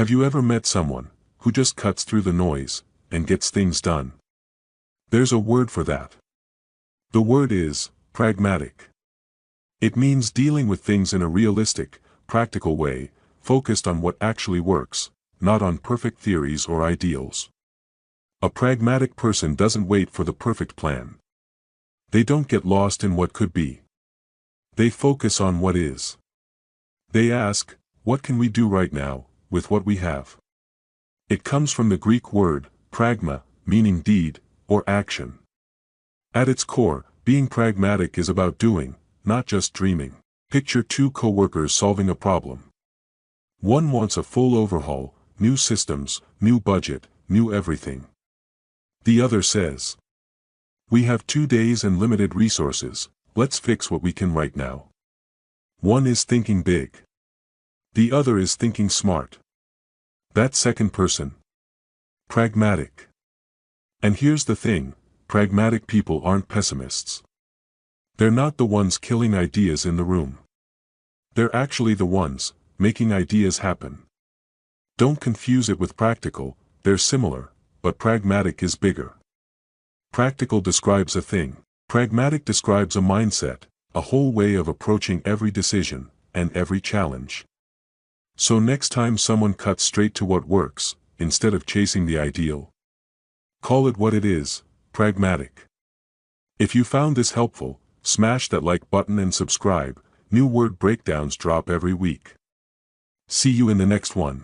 Have you ever met someone who just cuts through the noise and gets things done? There's a word for that. The word is pragmatic. It means dealing with things in a realistic, practical way, focused on what actually works, not on perfect theories or ideals. A pragmatic person doesn't wait for the perfect plan. They don't get lost in what could be. They focus on what is. They ask, what can we do right now, with what we have? It comes from the Greek word, pragma, meaning deed, or action. At its core, being pragmatic is about doing, not just dreaming. Picture two co-workers solving a problem. One wants a full overhaul, new systems, new budget, new everything. The other says, we have 2 days and limited resources, let's fix what we can right now. One is thinking big. The other is thinking smart. That second person. Pragmatic. And here's the thing, pragmatic people aren't pessimists. They're not the ones killing ideas in the room. They're actually the ones making ideas happen. Don't confuse it with practical, they're similar, but pragmatic is bigger. Practical describes a thing. Pragmatic describes a mindset, a whole way of approaching every decision, and every challenge. So next time someone cuts straight to what works, instead of chasing the ideal, call it what it is, pragmatic. If you found this helpful, smash that like button and subscribe. New word breakdowns drop every week. See you in the next one.